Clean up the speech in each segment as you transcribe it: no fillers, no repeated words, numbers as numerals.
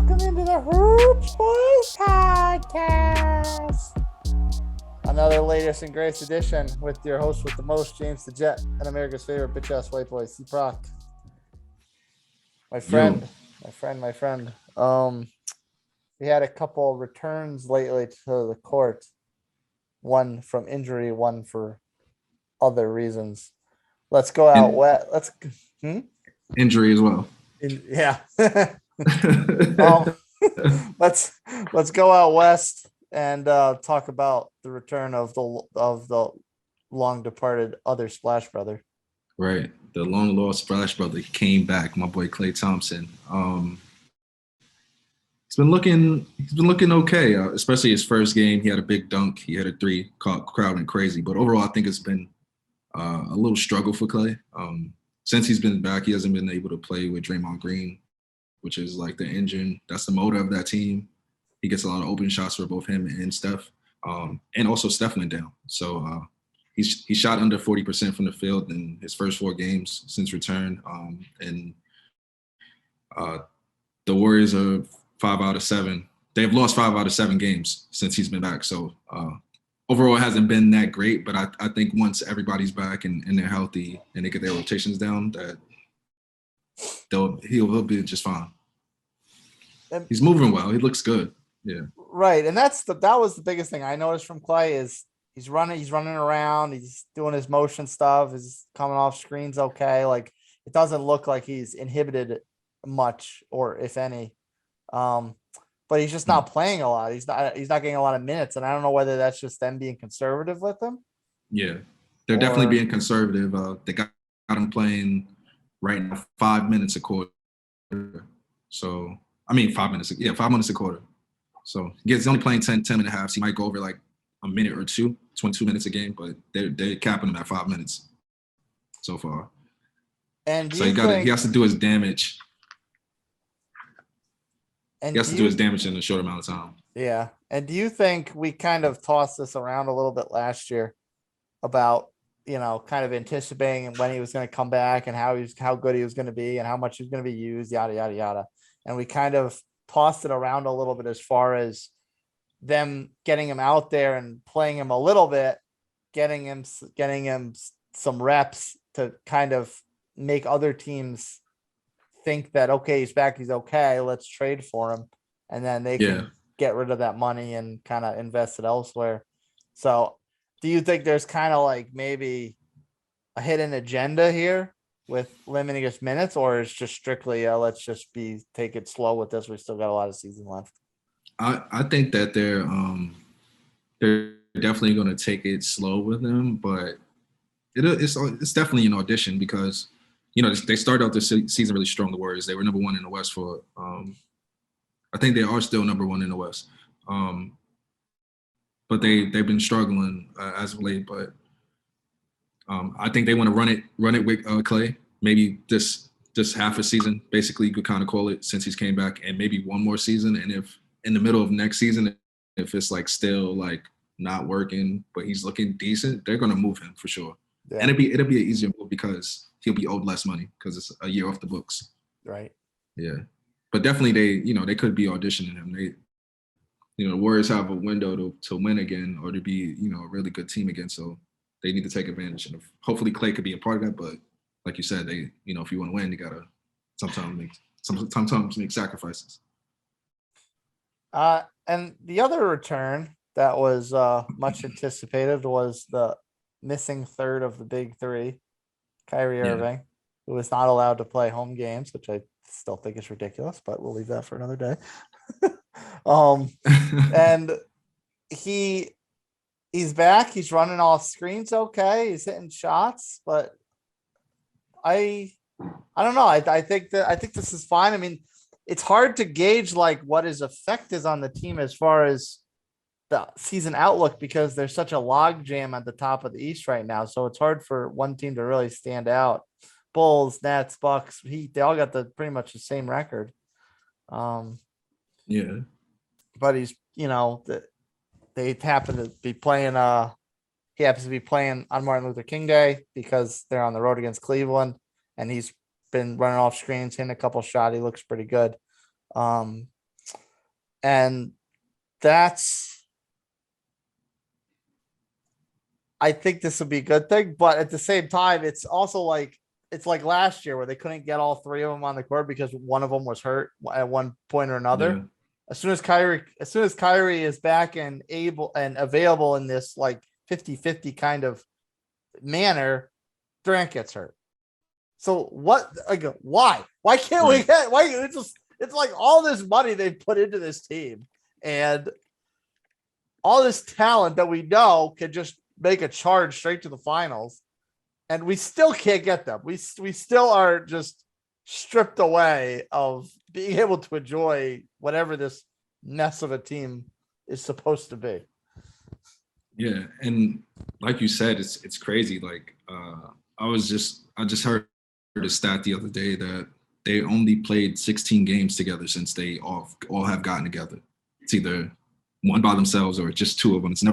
Welcome into the Hoops Boys podcast. Another latest and greatest edition with your host with the most, James the Jet, and America's favorite bitch-ass white boy, CProc. My friend. We had a couple returns lately to the court. One from injury, one for other reasons. Let's go out west. Injury as well. Yeah. Let's go out west and talk about the return of the long departed other Splash Brother. Right, the long lost Splash Brother came back. My boy Klay Thompson. He's been looking okay. Especially his first game, he had a big dunk. He had a three. Crowd went crazy. But overall, I think it's been a little struggle for Klay. Since he's been back, he hasn't been able to play with Draymond Green, which is like the engine. That's the motor of that team. He gets a lot of open shots for both him and Steph. And also Steph went down. So he shot under 40% from the field in his first 4 games since return. And the Warriors are 5 out of 7. They've lost 5 out of 7 games since he's been back. So overall, it hasn't been that great. But I think once everybody's back and they're healthy and they get their rotations down, that he'll be just fine. He's moving well. He looks good. Yeah. Right. And that was the biggest thing I noticed from Klay is he's running around, he's doing his motion stuff, he's coming off screens okay. Like it doesn't look like he's inhibited much or if any. But he's just not playing a lot. He's not getting a lot of minutes. And I don't know whether that's just them being conservative with him. Yeah. They're definitely being conservative. They got him playing right now 5 minutes a quarter. So 5 minutes. Yeah, 5 minutes a quarter. So he's only playing 10 and a half. So he might go over like a minute or two, 22 minutes a game, but they're capping him at 5 minutes so far. And so he has to do his damage. And he has to do his damage in a short amount of time. Yeah. And do you think we kind of tossed this around a little bit last year about, kind of anticipating when he was going to come back and how good he was going to be and how much he was going to be used, yada, yada, yada. And we kind of tossed it around a little bit as far as them getting him out there and playing him a little bit, getting him some reps to kind of make other teams think that, okay, he's back, he's okay, let's trade for him. And then they can get rid of that money and kind of invest it elsewhere. So do you think there's kind of like maybe a hidden agenda here with limiting his minutes, or it's just strictly let's just take it slow with this? We still got a lot of season left. I think that they're definitely going to take it slow with him, but it's definitely an audition because they started out this season really strong. The Warriors, they were number 1 in the West for I think they are still number 1 in the West, but they've been struggling as of late. But I think they want to run it with Klay. Maybe this half a season, basically, you could kind of call it since he's came back, and maybe one more season. And if in the middle of next season, if it's like still like not working, but he's looking decent, they're gonna move him for sure. Yeah. And it'll be an easier move because he'll be owed less money because it's a year off the books. Right. Yeah. But definitely they could be auditioning him. The Warriors have a window to win again or to be, a really good team again. So they need to take advantage of. Hopefully Klay could be a part of that, but like you said, if you want to win, you gotta sometimes make sacrifices. And the other return that was much anticipated was the missing third of the big three, Kyrie Irving, who was not allowed to play home games, which I still think is ridiculous, but we'll leave that for another day. And he's back. He's running off screens okay. He's hitting shots, but I don't know. I think this is fine. I mean, it's hard to gauge like what his effect is on the team as far as the season outlook because there's such a log jam at the top of the East right now. So it's hard for one team to really stand out. Bulls, Nets, Bucks, they all got pretty much the same record. Yeah. But he's, they happen to be playing he happens to be playing on Martin Luther King Day because they're on the road against Cleveland, and he's been running off screens, hitting a couple shots. He looks pretty good. And I think this would be a good thing, but at the same time, it's also like last year where they couldn't get all three of them on the court because one of them was hurt at one point or another. Yeah. As soon as Kyrie is back and able and available in this like 50-50 kind of manner, Durant gets hurt. So what? Like, why? Why can't we get? Why? It's like all this money they've put into this team and all this talent that we know can just make a charge straight to the finals, and we still can't get them. We still are just stripped away of being able to enjoy whatever this mess of a team is supposed to be. Yeah, and like you said, it's crazy. Like I just heard a stat the other day that they only played 16 games together since they all have gotten together. It's either one by themselves or just two of them. It's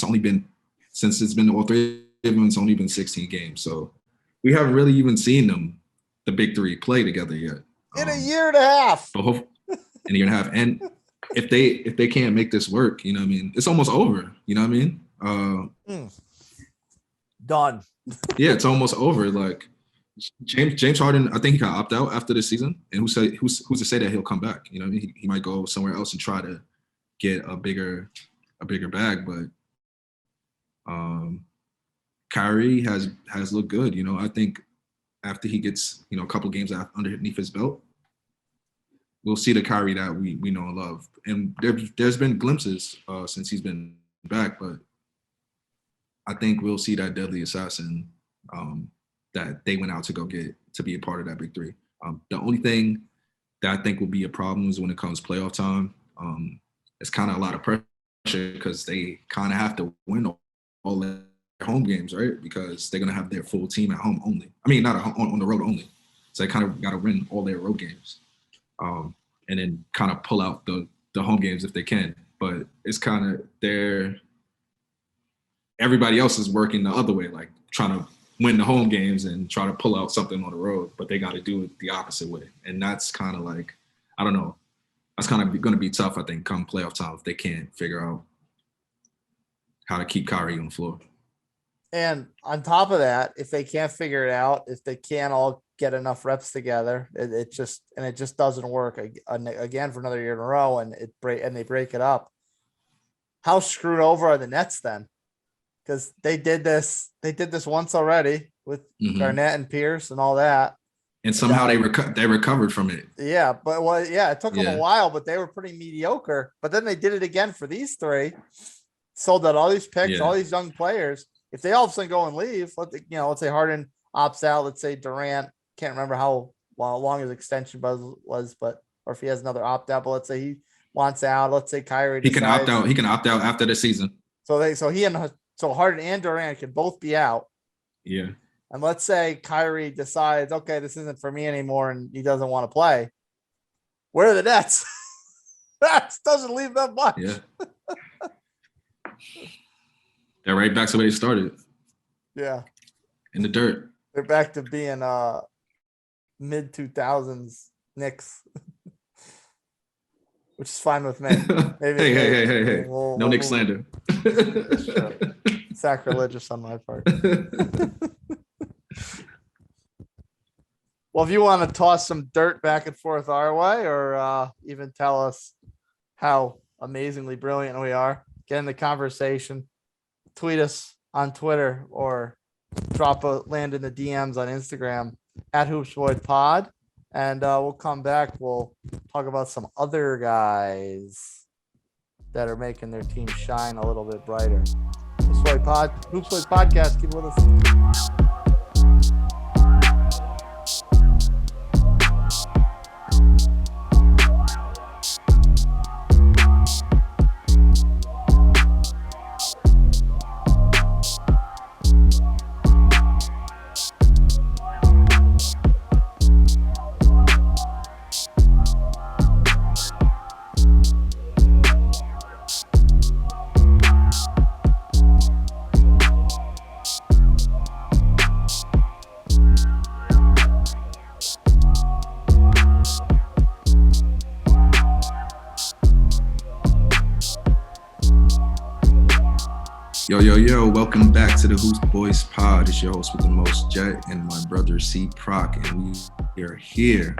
only been since it's been all three of them. It's only been 16 games. So we haven't really even seen them, the big three, play together yet. In a year and a half. In a year and a half. And if they can't make this work, you know what I mean? It's almost over. You know what I mean? Done. Yeah, it's almost over. Like James Harden, I think he got opt out after this season. And who's to say that he'll come back? You know what I mean? He might go somewhere else and try to get a bigger bag. But Kyrie has looked good. You know, I think after he gets, you know, a couple games underneath his belt, we'll see the Kyrie that we know and love. And there's been glimpses since he's been back, but I think we'll see that deadly assassin that they went out to go get to be a part of that big three. The only thing that I think will be a problem is when it comes playoff time. It's kind of a lot of pressure because they kind of have to win all their home games, right? Because they're going to have their full team at home only. I mean, not on the road only. So they kind of got to win all their road games. And then kind of pull out the home games if they can. But it's kind of everybody else is working the other way, like trying to win the home games and try to pull out something on the road, but they got to do it the opposite way. And that's kind of like, I don't know. That's kind of going to be tough, I think, come playoff time if they can't figure out how to keep Kyrie on the floor. And on top of that, if they can't figure it out, if they can't all get enough reps together, it just doesn't work again for another year in a row, and they break it up. How screwed over are the Nets then? Because they did this once already with Garnett and Pierce and all that. And somehow they recovered from it. Yeah, but it took them a while, but they were pretty mediocre. But then they did it again for these three. Sold out all these picks, all these young players. If they all of a sudden go and leave, let's say Harden opts out. Let's say Durant, can't remember how long his extension was, but or if he has another opt out. But let's say he wants out. Let's say Kyrie he can opt out. He can opt out after the season. So Harden and Durant can both be out. Yeah. And let's say Kyrie decides, okay, this isn't for me anymore, and he doesn't want to play. Where are the Nets? That doesn't leave them much. Yeah. They're right back to where they started. Yeah. In the dirt. They're back to being mid-2000s Knicks. Which is fine with me. Maybe, hey. No Knicks slander. Sacrilegious on my part. Well, if you want to toss some dirt back and forth our way, or even tell us how amazingly brilliant we are, get in the conversation, tweet us on Twitter, or land in the DMs on Instagram at HoopsBoyPod. And we'll come back. We'll talk about some other guys that are making their team shine a little bit brighter. Hoops Boy Podcast. Keep with us. Yo, welcome back to the Who's the Boys pod. It's your host with the most, Jet, and my brother CProc, and we are here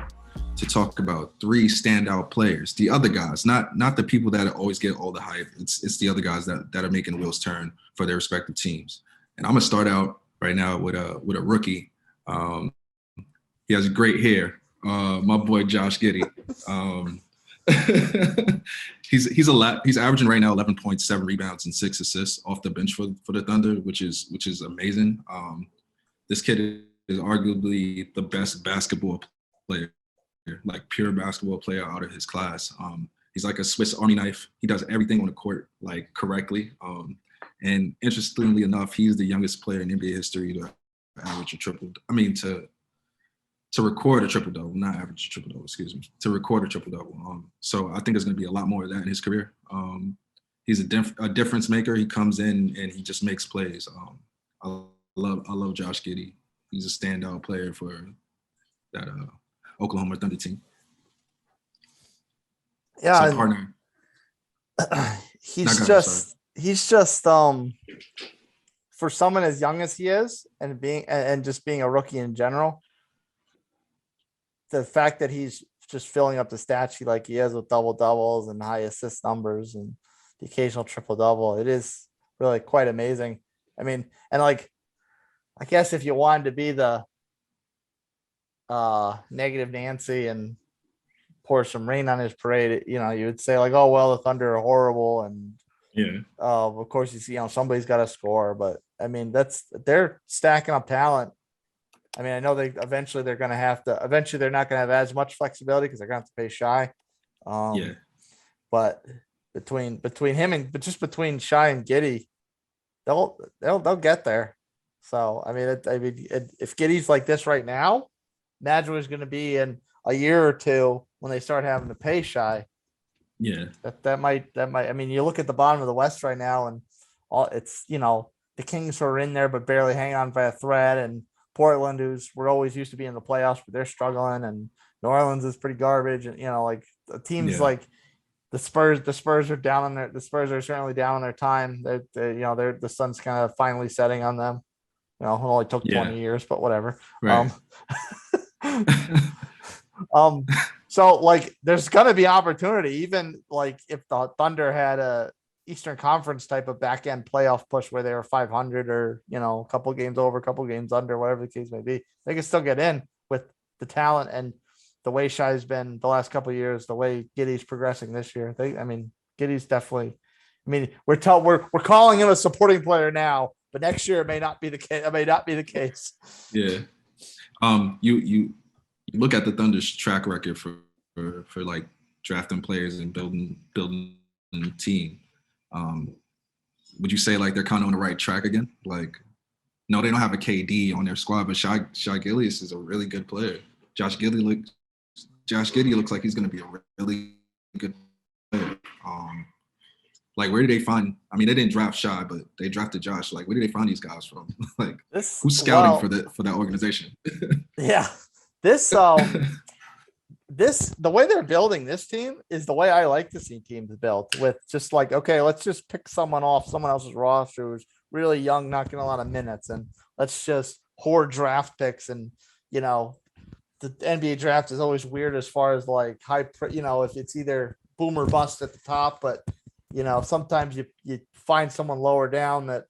to talk about three standout players. The other guys, not the people that always get all the hype. It's the other guys that are making the wheels turn for their respective teams. And I'm gonna start out right now with a rookie. He has great hair. My boy Josh Giddey. He's averaging right now 11.7 rebounds and 6 assists off the bench for the Thunder, which is amazing. This kid is arguably the best basketball player, like pure basketball player out of his class. He's like a Swiss Army knife. He does everything on the court like correctly. And interestingly enough, he's the youngest player in NBA history to average a triple. To record a triple double, not average a triple double, excuse me, to record a triple double. So I think there's going to be a lot more of that in his career. He's a difference maker. He comes in and he just makes plays. I love Josh Giddey. He's a standout player for that Oklahoma Thunder team. Yeah, so partner. he's just for someone as young as he is and just being a rookie in general. The fact that he's just filling up the stat sheet like he is with double doubles and high assist numbers and the occasional triple double, it is really quite amazing. I mean, and like, I guess if you wanted to be the negative Nancy and pour some rain on his parade, you would say like, oh, well, the Thunder are horrible. And yeah, of course you see, somebody's got to score, but I mean, they're stacking up talent. I mean, I know they're not going to have as much flexibility because they're going to have to pay Shy. But between him and between Shy and Giddey, they'll get there. So I mean, if Giddey's like this right now, imagine what he's going to be in a year or two when they start having to pay Shy. Yeah, that might. I mean, you look at the bottom of the West right now, and the Kings are in there but barely hang on by a thread, and Portland, we're always used to be in the playoffs, but they're struggling, and New Orleans is pretty garbage. And like the teams like the Spurs are down on the Spurs are certainly down on their time. The sun's kind of finally setting on them. It only took 20 years, but whatever. Right. So like there's gonna be opportunity, even like if the Thunder had a Eastern Conference type of back end playoff push where they were 500 or, a couple games over, a couple games under, whatever the case may be, they can still get in with the talent and the way Shy's been the last couple of years, the way Giddey's progressing this year. Giddey's definitely, we're calling him a supporting player now, but next year it may not be the case. It may not be the case. Yeah. You look at the Thunder's track record for like drafting players and building a team. Would you say like they're kind of on the right track again? Like, no, they don't have a KD on their squad, but Shy Gilgeous is a really good player. Josh Giddey looks like he's going to be a really good player. Like, where did they find? I mean, they didn't draft Shy, but they drafted Josh. Like, where did they find these guys from? Like, who's scouting for that organization? Yeah, the way they're building this team is the way I like to see teams built, with just like, okay, let's just pick someone off someone else's roster who's really young, not getting a lot of minutes, and let's just hoard draft picks. And the NBA draft is always weird as far as like if it's either boom or bust at the top, but sometimes you find someone lower down that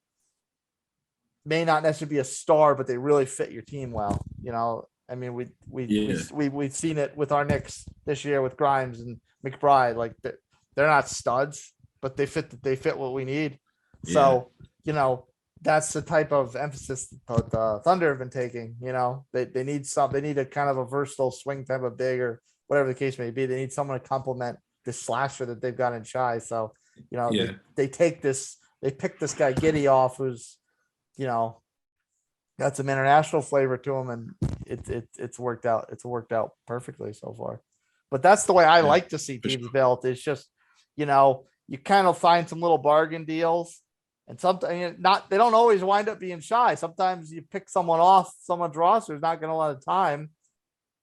may not necessarily be a star, but they really fit your team well. I mean, we've seen it with our Knicks this year with Grimes and McBride. Like they're not studs, but they fit what we need. Yeah. So that's the type of emphasis the Thunder have been taking. They need a kind of a versatile swing type of big or whatever the case may be. They need someone to complement this slasher that they've got in Shy. So they pick this guy Giddey off, who's got some international flavor to him, and it's worked out. It's worked out perfectly so far. But that's the way I like to see teams built. It's just, you kind of find some little bargain deals, and sometimes they don't always wind up being Shy. Sometimes you pick someone off someone's roster who's not getting a lot of time,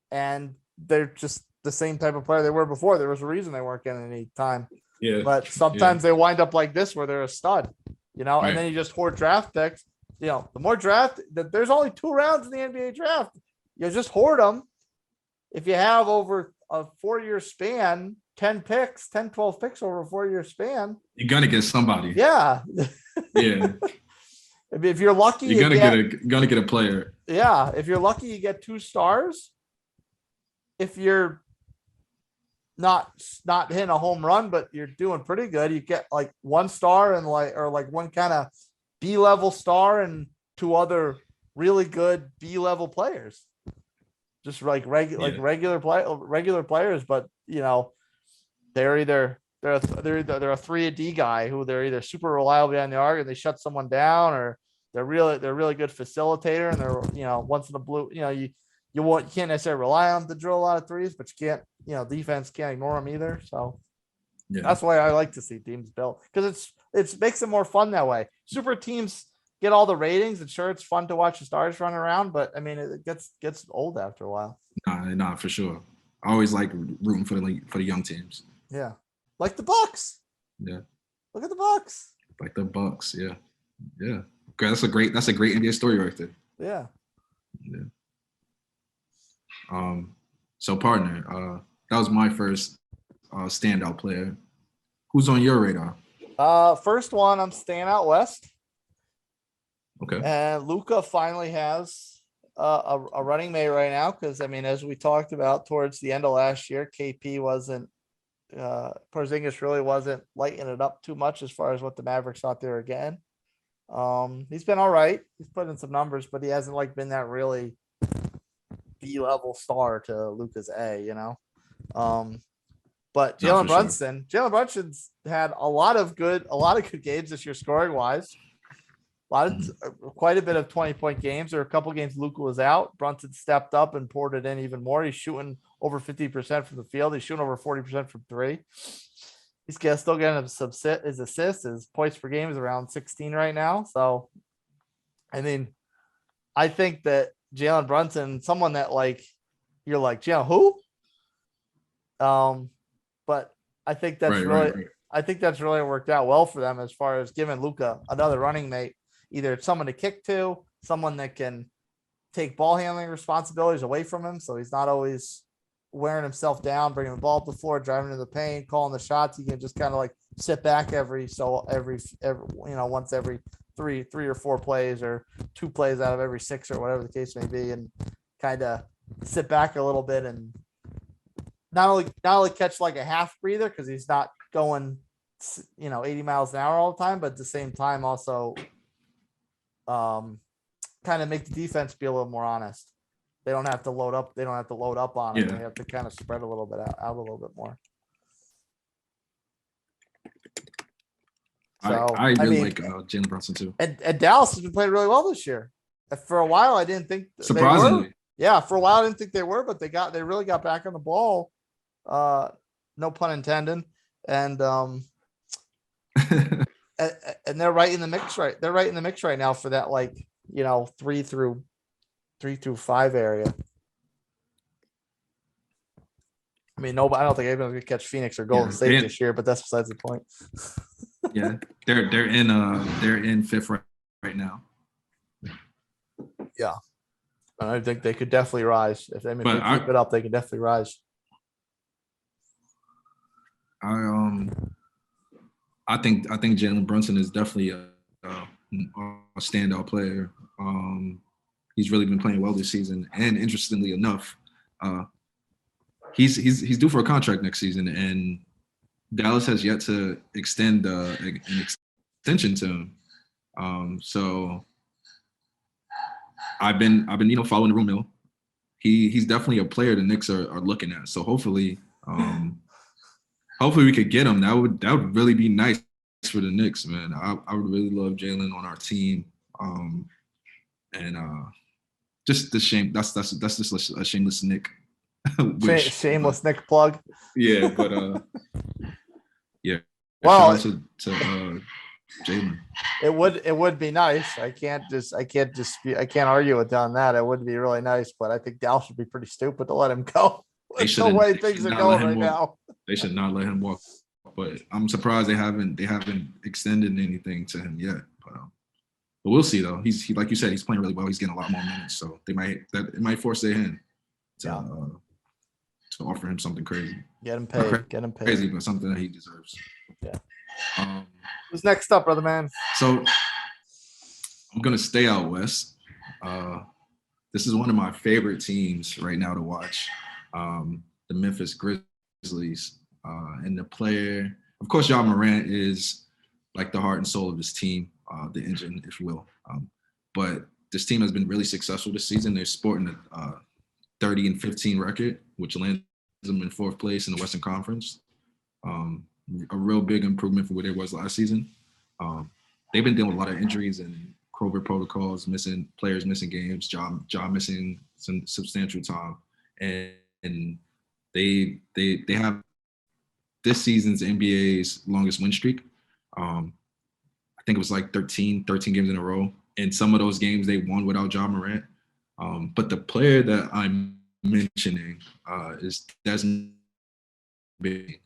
and they're just the same type of player they were before. There was a reason they weren't getting any time. Yeah. But sometimes they wind up like this where they're a stud. and then you just hoard draft picks. The more there's only 2 rounds in the NBA draft. You just hoard them. If you have over a 4-year span, 10 picks, 10, 12 picks over a 4-year span, you're gonna get somebody. Yeah. Yeah. If you're lucky, you're gonna get a player. Yeah. If you're lucky, you get 2 stars. If you're not hitting a home run, but you're doing pretty good, you get like 1 star and one kind of B-level star and 2 other really good B-level players. Just like regular players, but they're either a 3-a-D guy who they're either super reliable behind the arc and they shut someone down, or they're really good facilitator, and they're once in a blue, you can't necessarily rely on them to drill a lot of threes, but you can't, defense can't ignore them either. So that's why I like to see teams built, because it makes it more fun that way. Super teams get all the ratings, and sure, it's fun to watch the stars run around, but I mean, it gets old after a while. Nah, for sure. I always like rooting for the young teams. Yeah, like the Bucks. Yeah, look at the Bucks. Like the Bucks. Yeah. That's a great NBA story right there. Yeah. So partner, that was my first standout player. Who's on your radar? First one, I'm staying out west. Okay. And Luka finally has a running mate right now, because I mean, as we talked about towards the end of last year, KP wasn't Porzingis really wasn't lighting it up too much as far as what the Mavericks thought they were getting. He's been all right. He's put in some numbers, but he hasn't been that really B-level star to Luka's A, But Jalen Brunson's had a lot of good games this year, scoring wise. Quite a bit of 20-point games. There were a couple games Luka was out. Brunson stepped up and poured it in even more. He's shooting over 50% from the field. He's shooting over 40% from 3. He's still getting his assists. His points per game is around 16 right now. So, I mean, I think that Jalen Brunson, someone that you're like, Jalen, who? But I think that's right. I think that's really worked out well for them as far as giving Luka another running mate, either someone to kick to, someone that can take ball handling responsibilities away from him, so he's not always wearing himself down, bringing the ball up the floor, driving to the paint, calling the shots. He can just kind of sit back every once every three or 4 plays, or 2 plays out of every 6, or whatever the case may be, and kind of sit back a little bit and not only catch a half breather, because he's not going 80 miles an hour all the time, but at the same time also kind of make the defense be a little more honest. They don't have to load up. They don't have to load up on it. They have to kind of spread a little bit out a little bit more. So I really like Jalen Brunson too. And Dallas has been playing really well this year. For a while, I didn't think surprisingly. For a while I didn't think they were, but they really got back on the ball. No pun intended. And and they're right in the mix, right? They're right in the mix right now for that 3 through 5 area. I mean, I don't think anyone's gonna catch Phoenix or Golden State this year, but that's besides the point. Yeah, they're in 5th right now. Yeah, and I think they could definitely rise if they keep it up. They can definitely rise. I think Jalen Brunson is definitely a standout player. He's really been playing well this season, and interestingly enough, he's due for a contract next season, and Dallas has yet to extend an extension to him. So I've been following the room mill. He's definitely a player the Knicks are looking at. So hopefully we could get him. That would really be nice for the Knicks, man. I would really love Jalen on our team. And just the shame. That's just a shameless Nick. Shameless Nick plug. Yeah, but yeah. Well, shout out to Jalen. It would be nice. I can't argue with on that. It would be really nice, but I think Dallas would be pretty stupid to let him go. There's no way things are going right now. They should not let him walk. But I'm surprised they haven't extended anything to him yet. But we'll see though. Like you said, he's playing really well. He's getting a lot more minutes, so it might force their hand to offer him something crazy. Get him paid. Get him paid. Crazy, but something that he deserves. Yeah. Who's next up, brother man? So I'm gonna stay out west. This is one of my favorite teams right now to watch. The Memphis Grizzlies. And the player, of course, Ja Morant is like the heart and soul of this team, the engine, if you will. But this team has been really successful this season. They're sporting a 30-15 record, which lands them in 4th place in the Western Conference. A real big improvement from where they was last season. They've been dealing with a lot of injuries and COVID protocols, players missing games, Ja missing some substantial time, and they have this season's NBA's longest win streak. I think it was like 13 games in a row. And some of those games they won without Ja Morant. But the player that I'm mentioning is Desmond.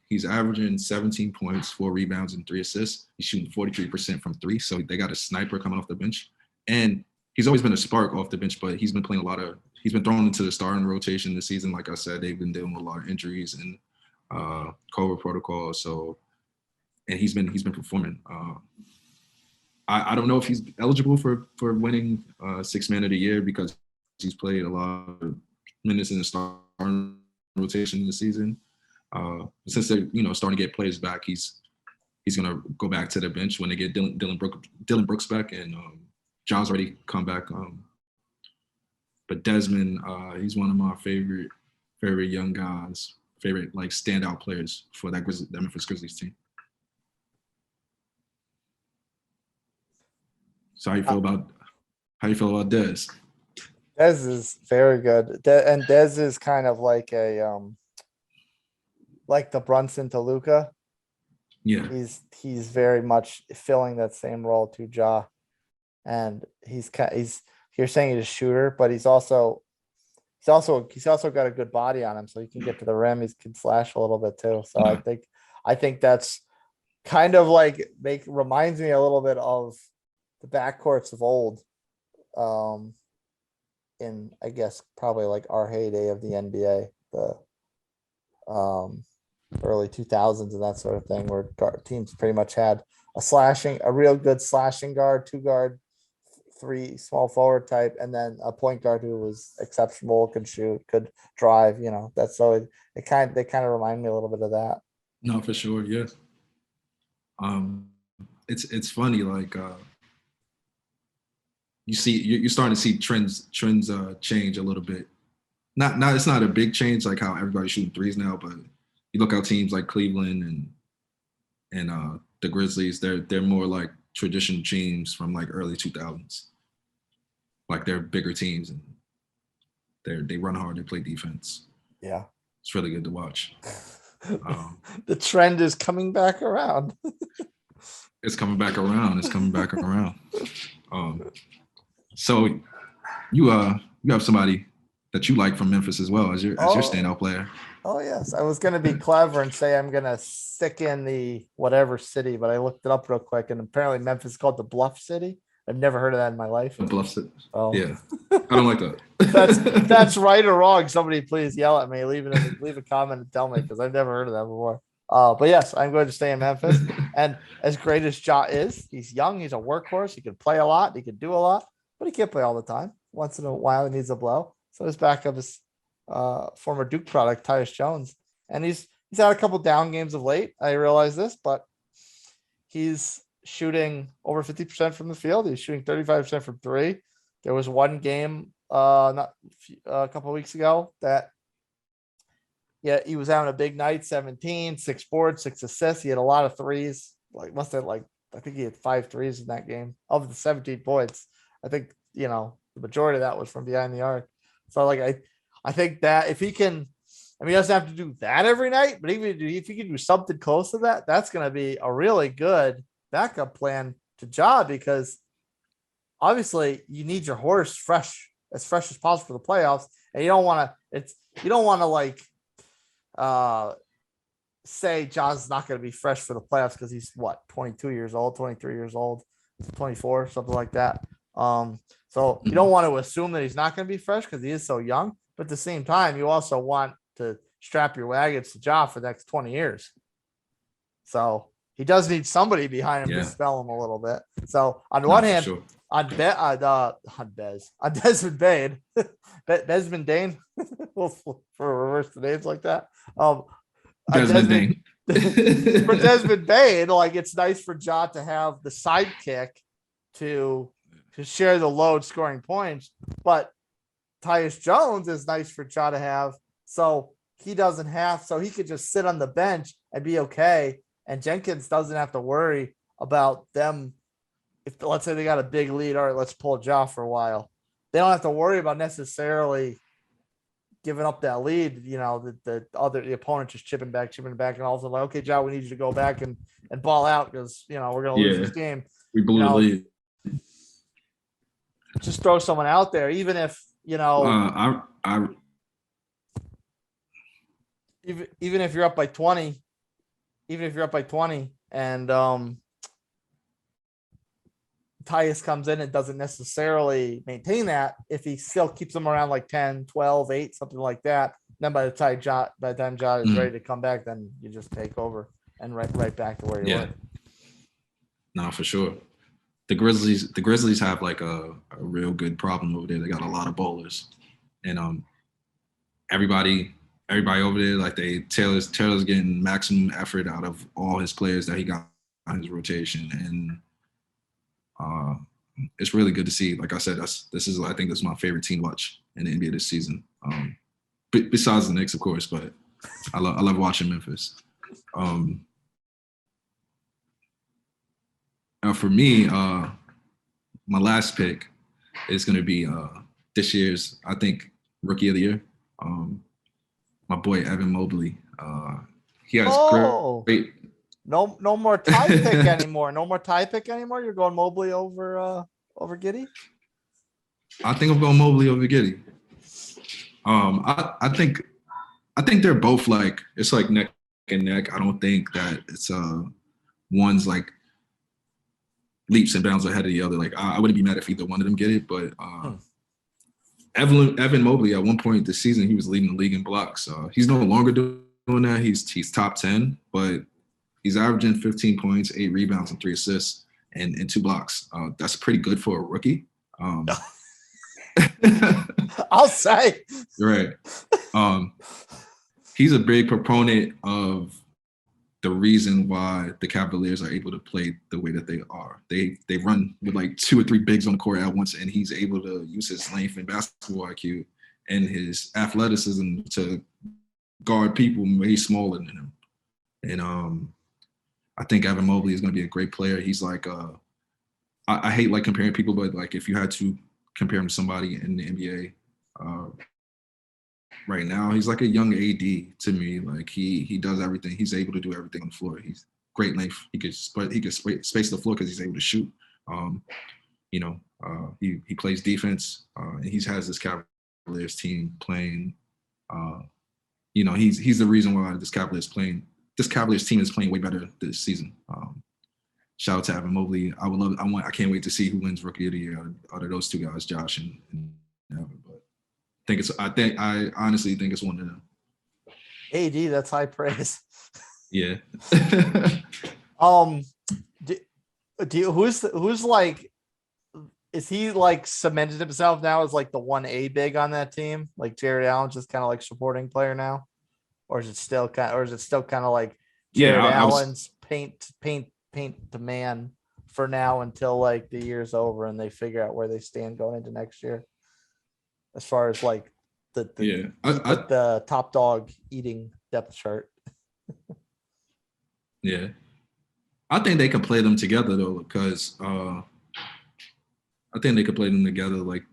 He's averaging 17 points, 4 rebounds, and 3 assists. He's shooting 43% from 3, so they got a sniper coming off the bench. And he's always been a spark off the bench, but he's been playing he's been thrown into the starting rotation this season. Like I said, they've been dealing with a lot of injuries and COVID protocol. So, and he's been performing. I don't know if he's eligible for winning 6th Man of the Year because he's played a lot of minutes in the starting rotation this season. Since they're starting to get players back, he's gonna go back to the bench when they get Dylan Brooks back, and John's already come back. But Desmond, he's one of my favorite young guys, favorite like standout players for that Memphis Grizzlies team. So how you feel about Dez? Dez is very good, and Dez is kind of like a like the Brunson to Luka. Yeah, he's very much filling that same role to Ja, and he's you're saying he's a shooter, but he's also got a good body on him, so he can get to the rim. He can slash a little bit too. So I think that's kind of like reminds me a little bit of the backcourts of old. In I guess probably like our heyday of the NBA, the early 2000s and that sort of thing, where teams pretty much had a real good slashing guard, 2-guard, 3 small forward type, and then a point guard who was exceptional, could shoot, could drive. That's so they kind of remind me a little bit of that. No, for sure, yeah. It's funny, like you're starting to see trends change a little bit. It's not a big change like how everybody's shooting threes now, but you look at teams like Cleveland and the Grizzlies, they're more like traditional teams from like early 2000s. Like they're bigger teams and they run hard, they play defense. Yeah. It's really good to watch. The trend is coming back around. It's coming back around. So you have somebody that you like from Memphis as well as your standout player. Oh yes, I was gonna be clever and say I'm gonna stick in the whatever city, but I looked it up real quick, and apparently Memphis is called the Bluff City. I've never heard of that in my life. The Bluff City. Oh. Yeah, I don't like that. That's right or wrong. Somebody please yell at me. Leave a comment and tell me, because I've never heard of that before. But yes, I'm going to stay in Memphis. And as great as Ja is, he's young. He's a workhorse. He can play a lot. He can do a lot, but he can't play all the time. Once in a while, he needs a blow. So his backup is former Duke product, Tyus Jones. And he's had a couple down games of late. I realize this, but he's shooting over 50% from the field. He's shooting 35% from 3. There was one game a couple of weeks ago that he was having a big night, 17, 6 boards, 6 assists. He had a lot of threes. I think he had 5 threes in that game. Of the 17 points, I think, the majority of that was from behind the arc. So I think that if he can, he doesn't have to do that every night, but even if he can do something close to that, that's going to be a really good backup plan to Ja, because obviously you need your horse as fresh as possible for the playoffs, and you don't want to say Ja's not going to be fresh for the playoffs because he's 22 years old, 23 years old. 24, something like that. So you don't want to assume that he's not going to be fresh because he is so young. But at the same time, you also want to strap your wagons to Ja for the next 20 years. So he does need somebody behind him to spell him a little bit. So on one hand, sure. on Desmond Bain, Desmond Dane, for reverse the names like that. Desmond Dane. For Desmond Bain, like it's nice for Ja to have the sidekick to share the load scoring points, but Tyus Jones is nice for Ja to have, so he doesn't have, so he could just sit on the bench and be okay, and Jenkins doesn't have to worry about them. If let's say they got a big lead, all right, let's pull Ja for a while. They don't have to worry about necessarily giving up that lead. You know, the opponent just chipping back, and all of a sudden, like, okay, Ja, we need you to go back and ball out because we're gonna lose this game. We blew the lead. Just throw someone out there, even if even if you're up by 20, and Tyus comes in and doesn't necessarily maintain that, if he still keeps them around like 10, 12, 8, something like that, then by the time Ja is ready to come back, then you just take over and right back to where you were. No, for sure. The Grizzlies have like a real good problem over there. They got a lot of bowlers, and everybody over there, like Taylor's getting maximum effort out of all his players that he got on his rotation, and it's really good to see. Like I said, I think this is my favorite team to watch in the NBA this season. Besides the Knicks, of course, but I love watching Memphis. Now for me, my last pick is going to be this year's, I think, Rookie of the Year. My boy Evan Mobley. He has great. No more tie pick anymore. No more tie pick anymore. You're going Mobley over Giddey? I think I'm going Mobley over Giddey. I think they're both like, it's like neck and neck. I don't think that it's one's like leaps and bounds ahead of the other. Like I wouldn't be mad if either one of them get it, but Evan Mobley at one point this season, he was leading the league in blocks. He's no longer doing that. He's top 10, but he's averaging 15 points, 8 rebounds, and 3 assists, and 2 blocks. That's pretty good for a rookie. I'll say. Right. He's a big proponent of the reason why the Cavaliers are able to play the way that they are. They run with like 2 or 3 bigs on the court at once, and he's able to use his length and basketball IQ and his athleticism to guard people way smaller than him. And I think Evan Mobley is going to be a great player. He's like, I hate like comparing people, but like if you had to compare him to somebody in the NBA right now, he's like a young AD to me. Like he does everything. He's able to do everything on the floor. He's great length. He could space the floor because he's able to shoot. He plays defense. And he has this Cavaliers team playing. He's the reason why this Cavaliers team is playing way better this season. Shout out to Evan Mobley. I can't wait to see who wins Rookie of the Year out of those 2 guys, Josh and Evan. But I honestly think it's one of them. AD, that's high praise. Yeah. Who's like, is he like cemented himself now as like the 1A big on that team? Like Jared Allen's just kind of like supporting player now, or is it still kind of like Jared Allen's paint the man for now until like the year's over and they figure out where they stand going into next year, as far as like the top dog eating depth chart. Yeah, I think they can play them together though, because I think they could play them together. Like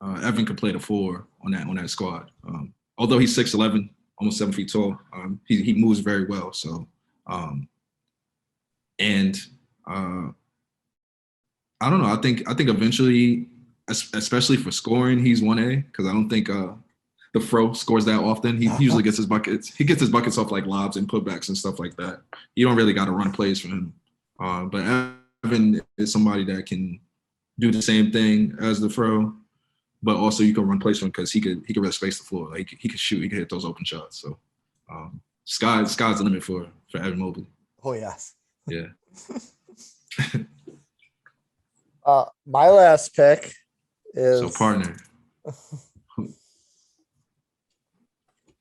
Evan could play the 4 on that squad. Although he's 6'11", almost 7 feet tall, he moves very well. So, I don't know. I think eventually, especially for scoring, he's 1A, because I don't think the Fro scores that often. He usually gets his buckets. He gets his buckets off like lobs and putbacks and stuff like that. You don't really got to run plays for him. But Irving is somebody that can do the same thing as the Fro, but also you can run plays from him because he could really space the floor. Like he could shoot, he could hit those open shots. So sky's the limit for Evan Mobley. Oh yes. Yeah. My last pick is So partner.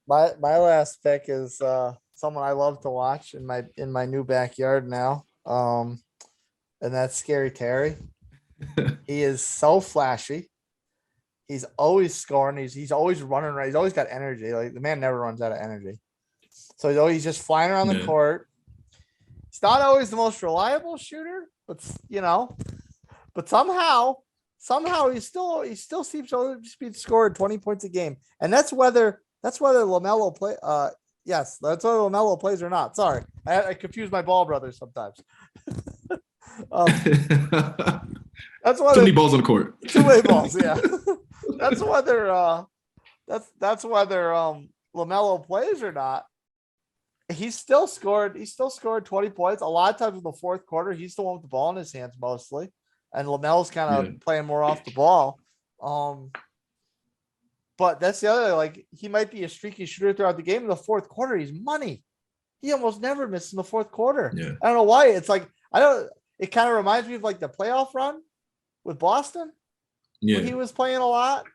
My last pick is someone I love to watch in my new backyard now. And that's Scary Terry. He is so flashy. He's always scoring. He's always running right. He's always got energy. Like the man never runs out of energy. So he's always just flying around the court. He's not always the most reliable shooter, but somehow he still seems to be scoring 20 points a game. And that's whether LaMelo play. Yes, that's whether LaMelo plays or not. Sorry, I confuse my ball brothers sometimes. That's whether too many balls on the court. Too many balls, yeah. That's whether LaMelo plays or not. He still scored 20 points. A lot of times in the fourth quarter, he's the one with the ball in his hands mostly. And LaMelo's kind of playing more off the ball. But that's the other, like, he might be a streaky shooter throughout the game. In the fourth quarter, he's money. He almost never misses in the fourth quarter. Yeah. I don't know why. It's like, it kind of reminds me of like the playoff run with Boston. Yeah. He was playing a lot.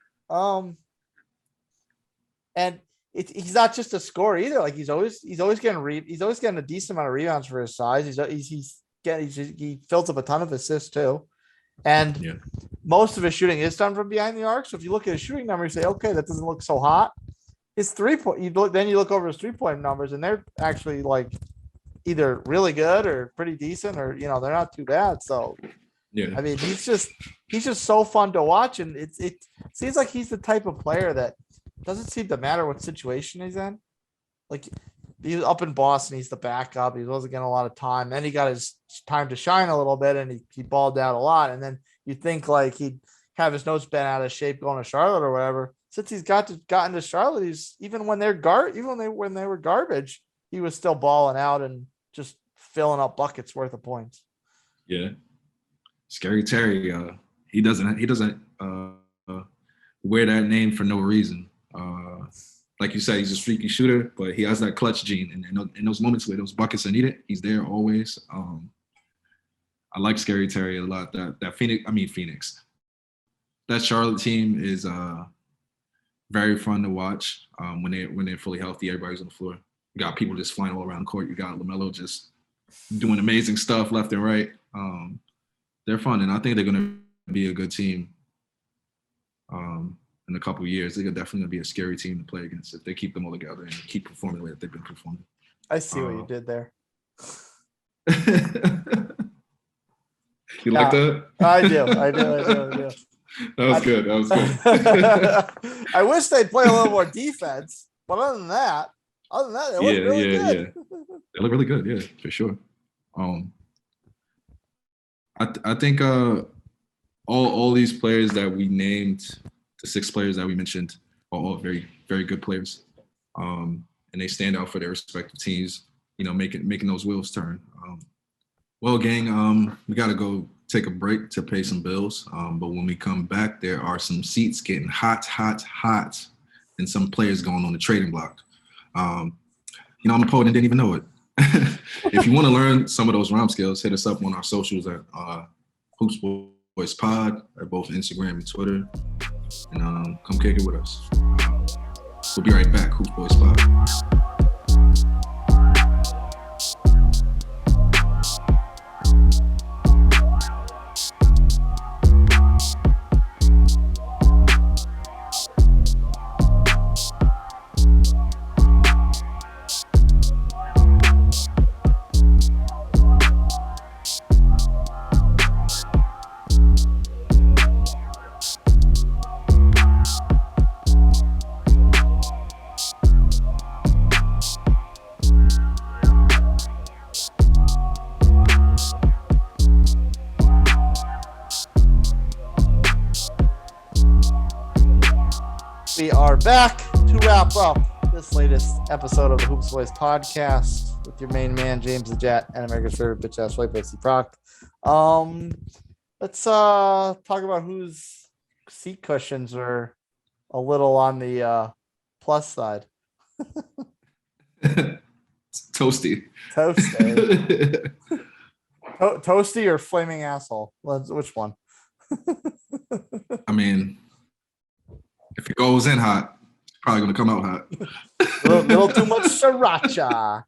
And he's not just a scorer either. Like he's always getting a decent amount of rebounds for his size. He fills up a ton of assists too. And most of his shooting is done from behind the arc. So if you look at his shooting numbers, you say, okay, that doesn't look so hot. His 3-point, then you look over his 3-point numbers, and they're actually like either really good or pretty decent, or they're not too bad. So I mean, he's just so fun to watch, and it seems like he's the type of player that doesn't seem to matter what situation he's in. Like he was up in Boston, he's the backup. He wasn't getting a lot of time. Then he got his time to shine a little bit, and he balled out a lot. And then you think like he'd have his notes bent out of shape going to Charlotte or whatever. Since he's gotten to Charlotte, he's even when they were garbage, he was still balling out and just filling up buckets worth of points. Yeah, Scary Terry. He doesn't wear that name for no reason. Like you said, he's a streaky shooter, but he has that clutch gene. And in those moments where those buckets are needed, he's there always. I like Scary Terry a lot. That Phoenix. That Charlotte team is very fun to watch when they're fully healthy. Everybody's on the floor. You got people just flying all around the court. You got LaMelo just doing amazing stuff left and right. They're fun, and I think they're going to be a good team in a couple of years. They're definitely going to be a scary team to play against if they keep them all together and keep performing the way that they've been performing. I see what you did there. You like that? I do. That was good. I wish they'd play a little more defense, but other than that, they look really good. They look really good, yeah, for sure. I think all these players that we named, the 6 players that we mentioned, are all very, very good players, and they stand out for their respective teams. Making those wheels turn. Well, gang, we got to go take a break to pay some bills. But when we come back, there are some seats getting hot, and some players going on the trading block. I'm a poet and didn't even know it. If you want to learn some of those rhyme skills, hit us up on our socials at Hoops Boys Pod at both Instagram and Twitter, and come kick it with us. We'll be right back. Hoops Boys Pod. We are back to wrap up this latest episode of the Hoops Boys podcast. with your main man, James the Jet, and America's favorite bitch ass white boy, CProc. Let's talk about whose seat cushions are a little on the plus side. Toasty. Toasty. Toasty or flaming asshole? Which one? I mean, if it goes in hot, it's probably gonna come out hot. little too much sriracha.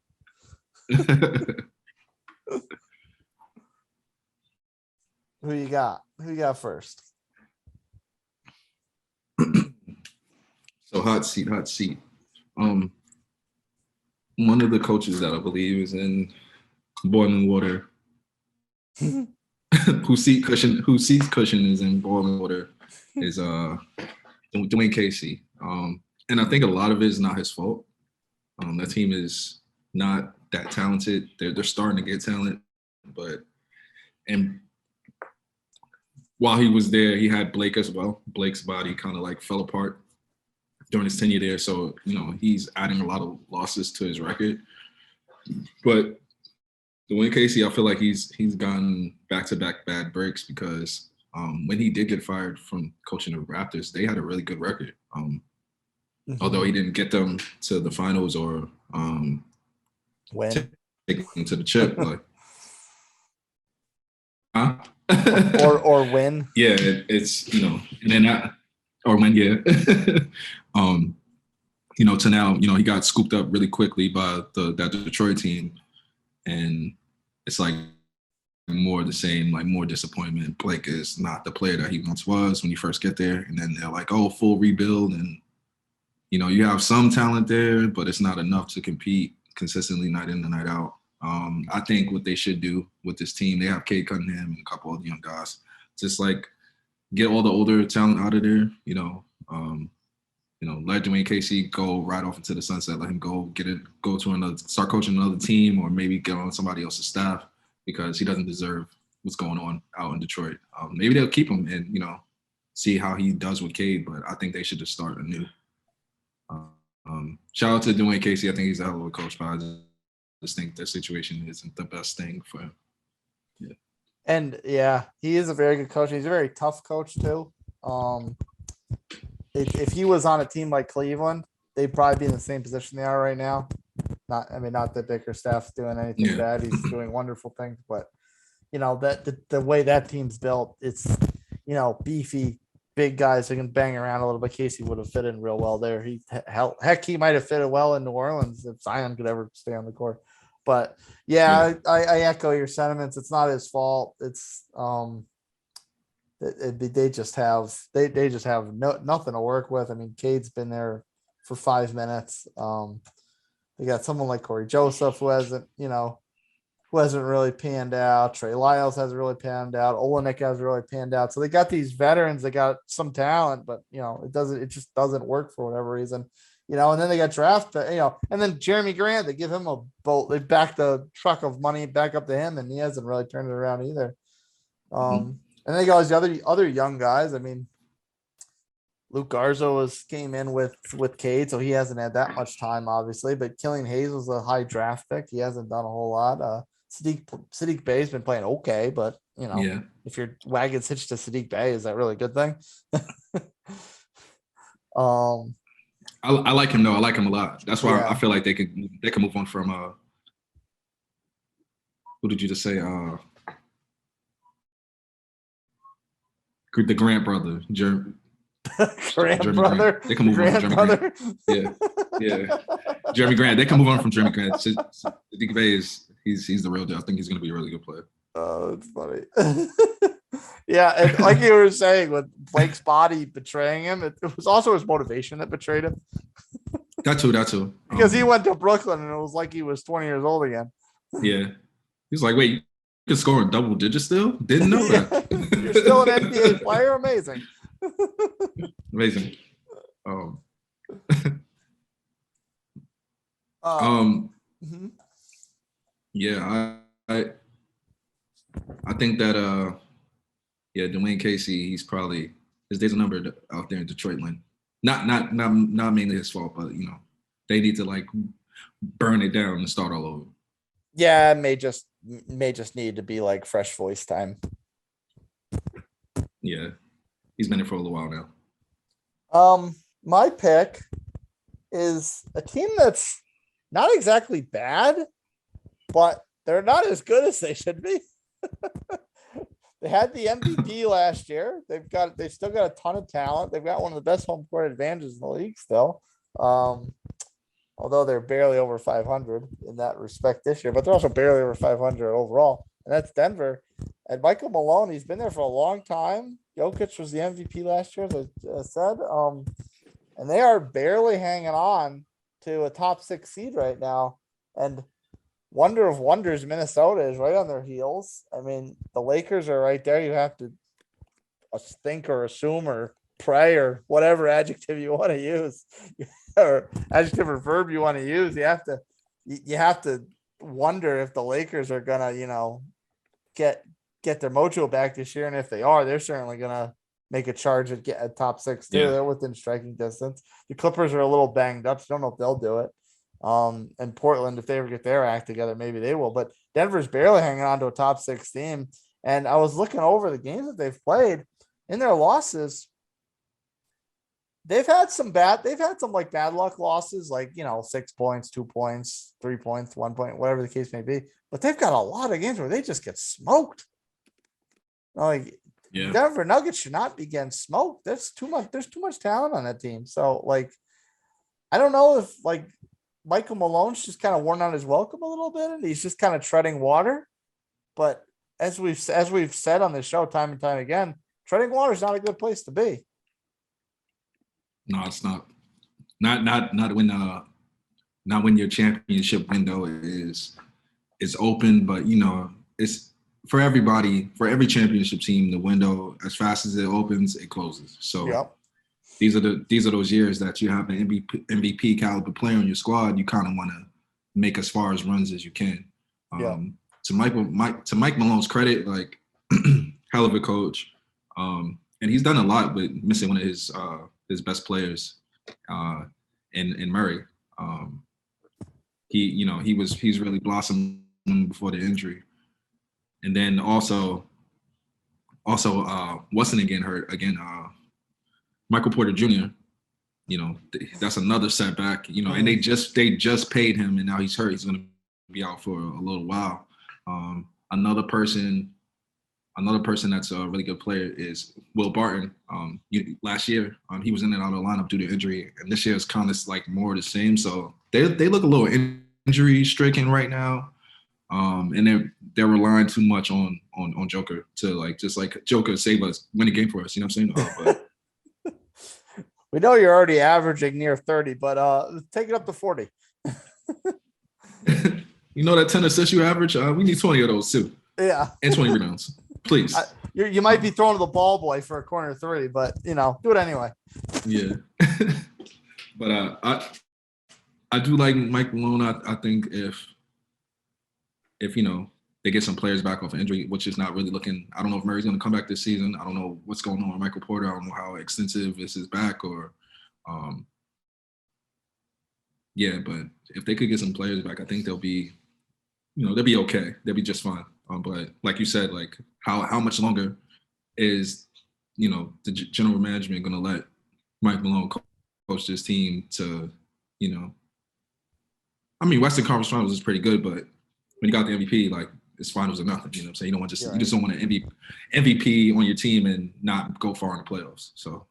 Who you got? Who you got first? So hot seat. One of the coaches that I believe is in boiling water. whose seat cushion is in boiling water is Dwayne Casey. And I think a lot of it is not his fault. That team is not that talented. They're starting to get talent, and while he was there, he had Blake as well. Blake's body kind of like fell apart during his tenure there. So, he's adding a lot of losses to his record. But Dwayne Casey, I feel like he's gotten back-to-back bad breaks because when he did get fired from coaching the Raptors, they had a really good record. Although he didn't get them to the finals or win, take them to the chip, like, or win. Yeah, it's and then that or win, yeah. To now, he got scooped up really quickly by that Detroit team, and it's like more of the same, like more disappointment. Blake is not the player that he once was when you first get there, and then they're like, oh, full rebuild, and you have some talent there, but it's not enough to compete consistently night in and night out. I think what they should do with this team, they have Cade Cunningham and a couple of young guys, just like get all the older talent out of there, let Dwayne Casey go right off into the sunset, let him go start coaching another team, or maybe get on somebody else's staff because he doesn't deserve what's going on out in Detroit. Maybe they'll keep him and, see how he does with Cade, but I think they should just start anew. Shout out to Dwayne Casey. I think he's a hell of a coach, but I just think the situation isn't the best thing for him. Yeah. And yeah, he is a very good coach. He's a very tough coach too. If he was on a team like Cleveland, they'd probably be in the same position they are right now. Not that Bickerstaff's doing anything bad. He's doing wonderful things, but that the way that team's built, it's beefy, big guys who can bang around a little bit. Casey would have fit in real well there. He might have fitted well in New Orleans if Zion could ever stay on the court. But I echo your sentiments. It's not his fault. It's they just have nothing to work with. I mean, Cade's been there for 5 minutes. They got someone like Corey Joseph who hasn't really panned out. Trey Lyles hasn't really panned out. Olenek hasn't really panned out. So they got these veterans that got some talent, but it just doesn't work for whatever reason. And then they got drafted, and then Jeremy Grant, they give him a boat. They back the truck of money back up to him, and he hasn't really turned it around either. And then they got all these other young guys. I mean, Luke Garza came in with Cade, so he hasn't had that much time, obviously. But Killian Hayes was a high draft pick. He hasn't done a whole lot. Sadiq Bey's been playing okay, but if your wagon's hitched to Sadiq Bey, is that really a good thing? I like him though. I like him a lot. That's why I feel like they can move on from who did you just say? The Grant brother, Grant Jeremy brother. Grant. They can move on from Jeremy brother. Grant. Yeah. Jeremy Grant. They can move on from Jeremy Grant. Sadiq Bey he's the real deal. I think he's going to be a really good player. Oh, it's funny. Yeah, and like you were saying, with Blake's body betraying him, it was also his motivation that betrayed him. That too. Because he went to Brooklyn and it was like he was 20 years old again. Yeah. He's like, wait, you can score in double digits still? Didn't know that. You're still an NBA player? Amazing. Amazing. Yeah, I think that Dwayne Casey, he's probably his days are numbered out there in Detroit land. Not mainly his fault, but they need to like burn it down and start all over. Yeah, may just need to be like fresh voice time. Yeah, he's been there for a little while now. My pick is a team that's not exactly bad, but they're not as good as they should be. They had the MVP last year. They've still got a ton of talent. They've got one of the best home court advantages in the league still. Although they're barely over 500 in that respect this year, but they're also barely over 500 overall. And that's Denver. And Michael Malone, he's been there for a long time. Jokic was the MVP last year, as I said. And they are barely hanging on to a top 6 seed right now. And wonder of wonders, Minnesota is right on their heels. I mean, the Lakers are right there. You have to think or assume or pray or whatever adjective you want to use or adjective or verb you want to use. You have to wonder if the Lakers are gonna, get their mojo back this year. And if they are, they're certainly gonna make a charge at get a top 6 too. Yeah. They're within striking distance. The Clippers are a little banged up, so I don't know if they'll do it. And Portland, if they ever get their act together, maybe they will. But Denver's barely hanging on to a top 6 team. And I was looking over the games that they've played in their losses. They've had some bad like bad luck losses, like 6 points, 2 points, 3 points, 1 point, whatever the case may be. But they've got a lot of games where they just get smoked. Like Yeah. Denver Nuggets should not be getting smoked. There's too much talent on that team. So I don't know if Michael Malone's just kind of worn out his welcome a little bit and he's just kind of treading water. But as we've said on this show time and time again, treading water is not a good place to be. No, it's not. Not when your championship window is open, but it's for everybody, for every championship team, the window, as fast as it opens, it closes. So Yep. these are those years that you have an MVP caliber player on your squad. You kind of want to make as far as runs as you can. Yeah. To Mike Malone's credit, hell of a coach, and he's done a lot with missing one of his best players, in Murray. He's really blossomed before the injury, and then also Weston again hurt again. Michael Porter Jr. That's another setback. And they just paid him, and now he's hurt. He's going to be out for a little while. Another person that's a really good player is Will Barton. Last year, he was in and out of the lineup due to injury, and this year is kind of more the same. So they look a little injury stricken right now, and they're relying too much on Joker to just Joker save us, win a game for us. You know what I'm saying? But we know you're already averaging near 30, but take it up to 40. That 10 assists you average, we need 20 of those too. Yeah. And 20 rebounds, please. You might be throwing to the ball boy for a corner 3, but do it anyway. Yeah. But I do like Mike Malone. I think if they get some players back off injury, which is not really looking. I don't know if Murray's going to come back this season. I don't know what's going on with Michael Porter. I don't know how extensive is his back or, but if they could get some players back, I think they'll be okay. They'll be just fine. But like you said, how much longer is the general management going to let Mike Malone coach this team to Western Conference Finals is pretty good, but when you got the MVP, it's finals or nothing. You know what I'm saying? You just don't want an MVP on your team and not go far in the playoffs. So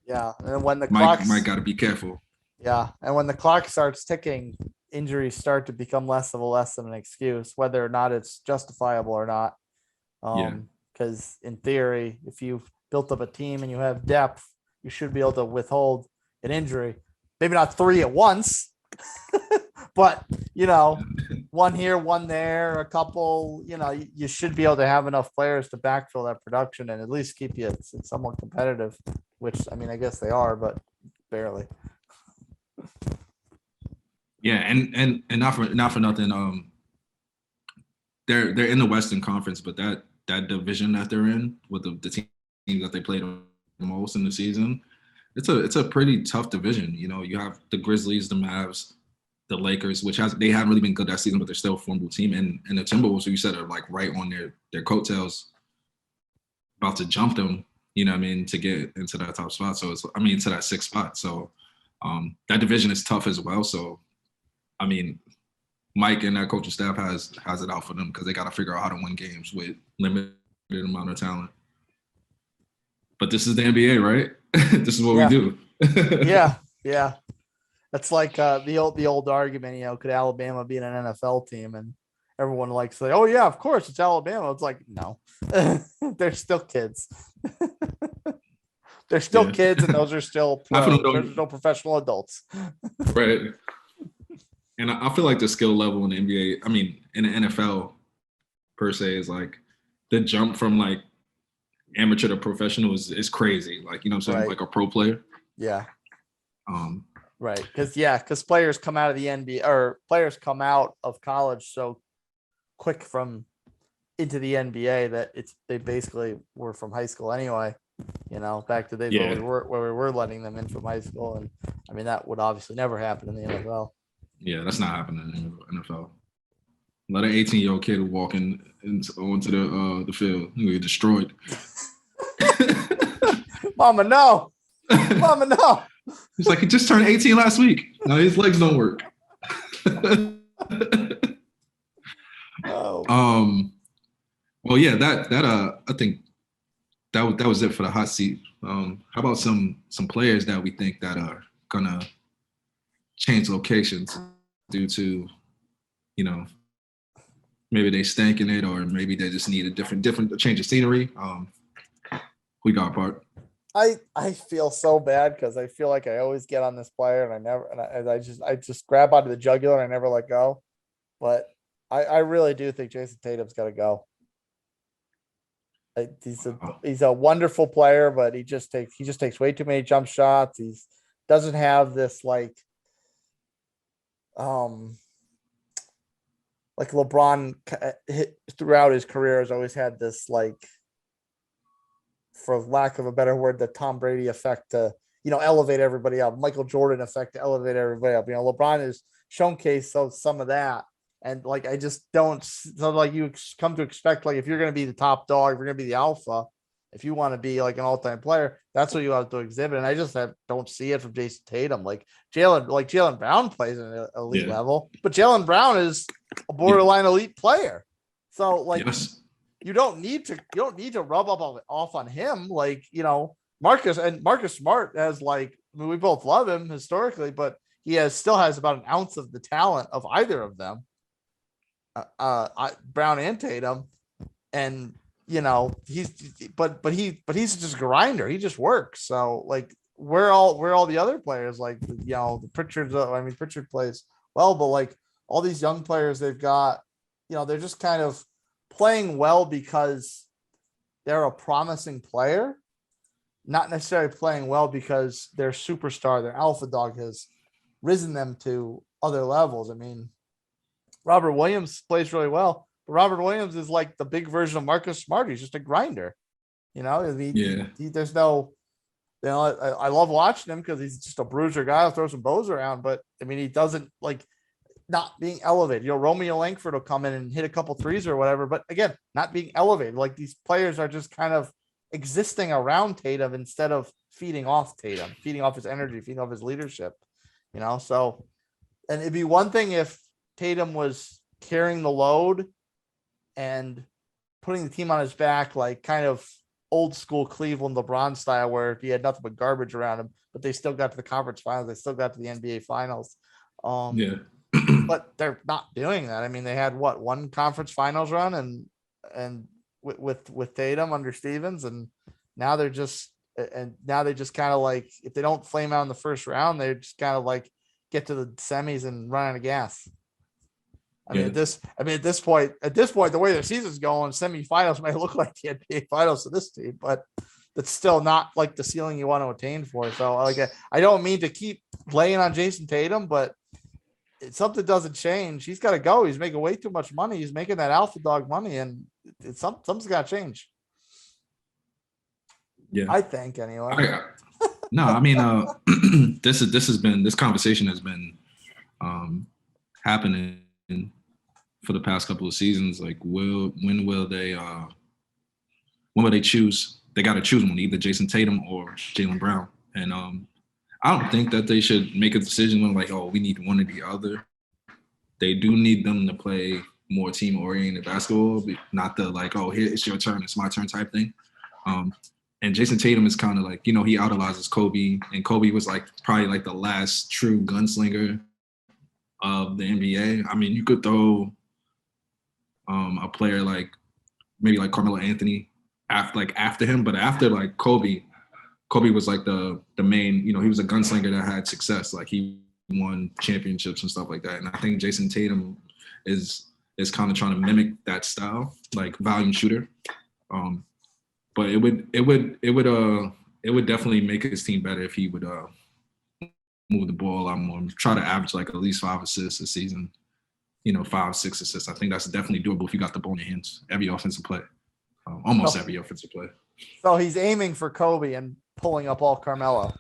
yeah, and when the Mike got to be careful. Yeah, and when the clock starts ticking, injuries start to become less than an excuse, whether or not it's justifiable or not. Because in theory, if you've built up a team and you have depth, you should be able to withhold an injury. Maybe not 3 at once, but one here, one there, a couple. You should be able to have enough players to backfill that production and at least keep you somewhat competitive. Which I guess they are, but barely. Yeah, and not for nothing. They're in the Western Conference, but that division that they're in with the teams that they played the most in the season, it's a pretty tough division. You have the Grizzlies, the Mavs, the Lakers, which they haven't really been good that season, but they're still a formidable team. And the Timberwolves, who you said are like right on their coattails, about to jump them, you know what I mean, to get into that top spot. So into that sixth spot. So that division is tough as well. So, I mean, Mike and that coaching staff has it out for them because they got to figure out how to win games with limited amount of talent. But this is the NBA, right? This is what we do. Yeah. That's like the old argument, could Alabama be an NFL team? And everyone likes to say, oh yeah, of course it's Alabama. It's like, no, they're still kids. They're still kids, and those are still there's no professional adults. Right. And I feel like the skill level in the NBA, I mean, in the NFL per se, is like the jump from like amateur to professional is crazy. Like, you know what I'm saying? Right. Like a pro player. Yeah. Right. Because players come out of the NBA, or players come out of college so quick into the NBA that they basically were from high school anyway. Back to the days where we were letting them in from high school. And I mean, that would obviously never happen in the NFL. Yeah, that's not happening in the NFL. Let an 18-year-old kid walk onto the field, he'll get destroyed. Mama, no. Mama, no. He's like, he just turned 18 last week. Now his legs don't work. Well, yeah, that I think that was it for the hot seat. How about some players that we think that are gonna change locations due to, maybe they stank in it, or maybe they just need a different change of scenery. We got part. I feel so bad because I feel like I always get on this player and I just grab onto the jugular and I never let go. But I really do think Jason Tatum's got to go. He's a wonderful player, but he just takes way too many jump shots. He doesn't have this like LeBron throughout his career has always had this, like, for lack of a better word, the Tom Brady effect to, elevate everybody up. Michael Jordan effect to elevate everybody up. LeBron has showcased some of that. And like, I just don't, so like you come to expect, like, if you're going to be the top dog, if you're going to be the alpha, if you want to be like an all-time player, that's what you have to exhibit. And I just don't see it from Jason Tatum. Like Jalen Brown plays at an elite level, but Jalen Brown is a borderline elite player. So like, you don't need to rub off on him. Like, Marcus Smart has, like, I mean, we both love him historically, but he still has about an ounce of the talent of either of them, Brown and Tatum. And, he's just a grinder. He just works. So like, where all the other players, like, the Pritchard's, Pritchard plays well, but like all these young players they've got, they're just kind of playing well because they're a promising player, not necessarily playing well because their superstar, their alpha dog has risen them to other levels. I mean, Robert Williams plays really well, but Robert Williams is like the big version of Marcus Smart. He's just a grinder. There's no, I love watching him because he's just a bruiser guy who throws some bows around, but I mean, he doesn't, like, not being elevated. Romeo Langford will come in and hit a couple threes or whatever, but again, not being elevated. Like, these players are just kind of existing around Tatum instead of feeding off Tatum, feeding off his energy, feeding off his leadership, so, and it'd be one thing if Tatum was carrying the load and putting the team on his back, like kind of old school Cleveland LeBron style, where he had nothing but garbage around him, but they still got to the conference finals. They still got to the NBA finals. But they're not doing that. I mean, they had one conference finals run and with Tatum under Stevens, and now they just kind of, like, if they don't flame out in the first round, they just kind of like get to the semis and run out of gas. At this point, the way their season's going, semifinals might look like the NBA finals to this team, but that's still not like the ceiling you want to attain for. So, like, I don't mean to keep laying on Jason Tatum, but something doesn't change. He's got to go. He's making way too much money. He's making that alpha dog money, and something's got to change. Yeah, I think anyway. No, I mean, this conversation has been happening for the past couple of seasons. Like, when will they choose? They got to choose one, either Jason Tatum or Jalen Brown. And I don't think that they should make a decision on like, oh, we need one or the other. They do need them to play more team-oriented basketball, not the like, oh, here, it's your turn, it's my turn type thing. And Jason Tatum is kind of like, he idolizes Kobe, and Kobe was like probably like the last true gunslinger of the NBA. I mean, you could throw a player like maybe like Carmelo Anthony after him, but after like Kobe was like the main, he was a gunslinger that had success. Like he won championships and stuff like that. And I think Jason Tatum is kind of trying to mimic that style, like volume shooter. But it would definitely make his team better if he would move the ball a lot more, try to average like at least 5 assists a season, 5, 6 assists. I think that's definitely doable if you got the ball in your hands. Every offensive play, almost every offensive play. So he's aiming for Kobe and pulling up all Carmelo.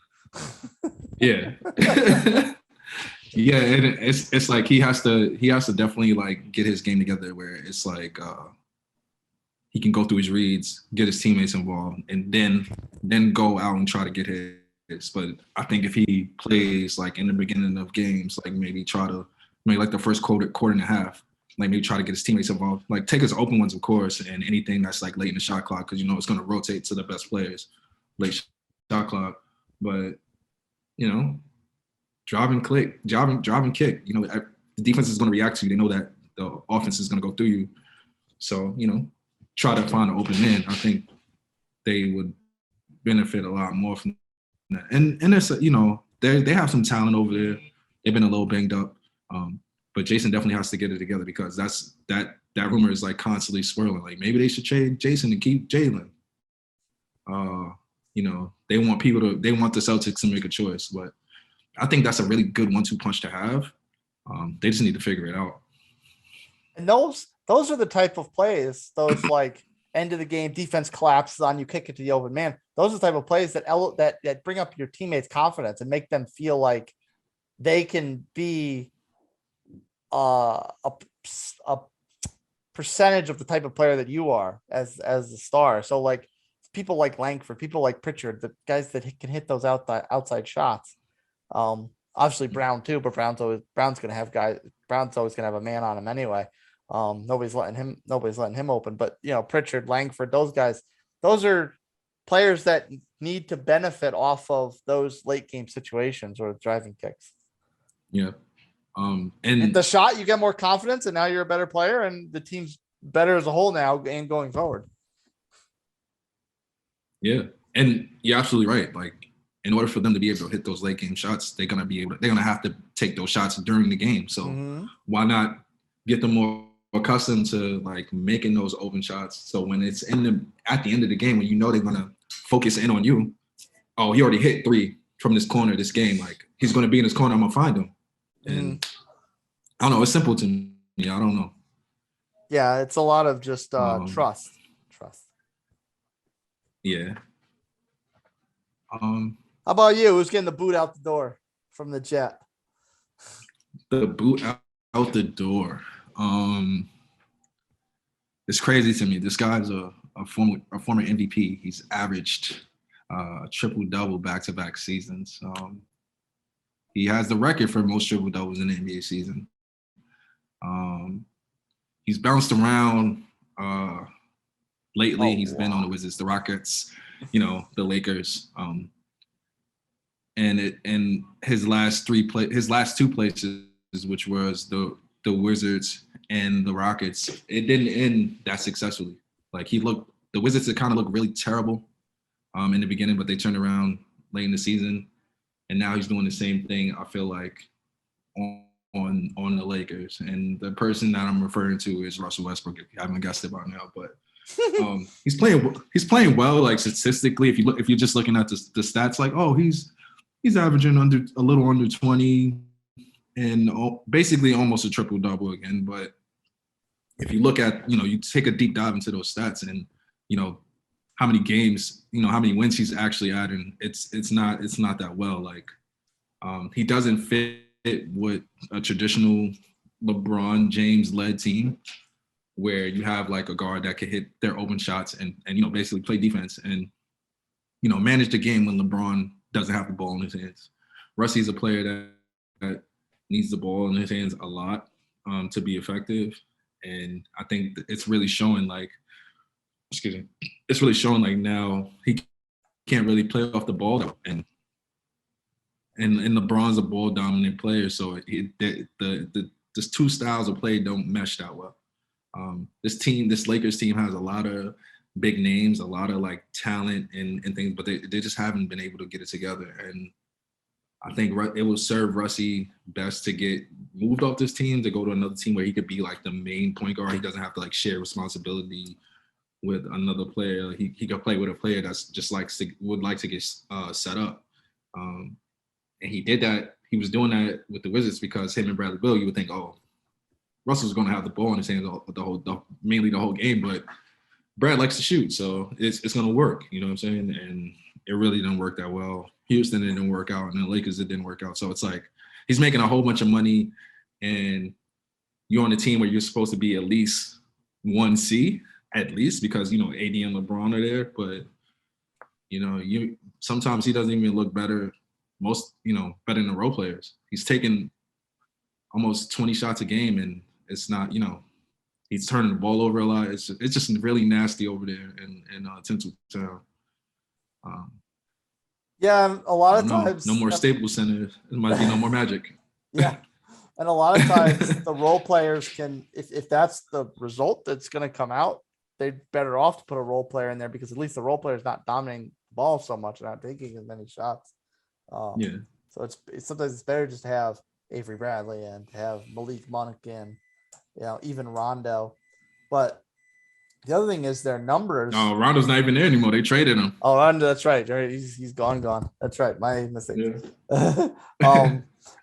Yeah. Yeah, and it's like he has to definitely like get his game together where it's like he can go through his reads, get his teammates involved, and then go out and try to get his. But I think if he plays like in the beginning of games, like maybe like the first quarter and a half, like maybe try to get his teammates involved, like take his open ones, of course, and anything that's like late in the shot clock, because it's going to rotate to the best players late shot clock. But drive and kick. The defense is going to react to you. They know that the offense is going to go through you. So, try to find an open man. I think they would benefit a lot more from that. And it's, they have some talent over there. They've been a little banged up. But Jason definitely has to get it together, because that rumor is like constantly swirling. Like maybe they should trade Jason and keep Jalen. They want the Celtics to make a choice, but I think that's a really good 1-2 punch to have. They just need to figure it out. And those are the type of plays, those like end of the game defense collapses on you, kick it to the open man. Those are the type of plays that bring up your teammates' confidence and make them feel like they can be a percentage of the type of player that you are as the star. So like people like Langford, people like Pritchard, the guys that can hit those outside shots. Obviously Brown too, but Brown's always gonna have a man on him anyway. Nobody's letting him open. But Pritchard, Langford, those guys, those are players that need to benefit off of those late game situations or driving kicks. Yeah. And the shot, you get more confidence, and now you're a better player, and the team's better as a whole now and going forward. Yeah, and you're absolutely right. Like, in order for them to be able to hit those late game shots, they're gonna have to take those shots during the game. So why not get them more accustomed to like making those open shots? So when it's at the end of the game, when they're gonna focus in on you, oh, he already hit 3 from this corner this game. Like he's gonna be in his corner, I'm gonna find him. And I don't know, it's simple to me. I don't know. Yeah, it's a lot of just trust. Yeah. How about you? Who's getting the boot out the door from the Jet? The boot out the door. It's crazy to me. This guy's a former MVP. He's averaged triple-double back-to-back seasons. He has the record for most triple-doubles in the NBA season. He's bounced around lately. He's been on the Wizards, the Rockets, the Lakers. And his last 2 places, which was the Wizards and the Rockets, it didn't end that successfully. Like the Wizards had kind of looked really terrible in the beginning, but they turned around late in the season, and now he's doing the same thing, I feel like, on the Lakers. And the person that I'm referring to is Russell Westbrook. If you haven't guessed it by now, but he's playing well, like statistically. If you're just looking at the stats, like, oh, he's averaging a little under 20 and basically almost a triple double again. But if you look at, you take a deep dive into those stats and how many games, how many wins he's actually at, and it's not that well. Like he doesn't fit what a traditional LeBron James led team where you have like a guard that can hit their open shots and basically play defense and manage the game when LeBron doesn't have the ball in his hands. Russell's a player that needs the ball in his hands a lot to be effective, and I think it's really showing like now he can't really play off the ball and LeBron's a ball dominant player, so this two styles of play don't mesh that well. This Lakers team has a lot of big names, a lot of like talent and things, but they just haven't been able to get it together. And I think it will serve Russie best to get moved off this team to go to another team where he could be like the main point guard. He doesn't have to like share responsibility with another player. He could play with a player that's just would like to get set up. And he did that. He was doing that with the Wizards because him and Bradley Beal, you would think, oh, Russell's going to have the ball in his hands mainly the whole game, but Brad likes to shoot, so it's going to work. You know what I'm saying? And it really didn't work that well. Houston, it didn't work out, and the Lakers, it didn't work out. So it's like he's making a whole bunch of money, and you're on a team where you're supposed to be at least 1C, at least, because, AD and LeBron are there. But, sometimes he doesn't even look better, better than the role players. He's taking almost 20 shots a game, and it's not, he's turning the ball over a lot. It's just really nasty over there in Tinseltown. Yeah, a lot of times. No more Staples Center. There might be no more Magic. Yeah, and a lot of times the role players can, if that's the result that's going to come out, they're better off to put a role player in there because at least the role player is not dominating the ball so much and not taking as many shots. So it's sometimes it's better just to have Avery Bradley and to have Malik Monk and even Rondo. But the other thing is their numbers. Oh, Rondo's not even there anymore. They traded him. Oh, Rondo, that's right. He's gone. That's right. My mistake. Yeah.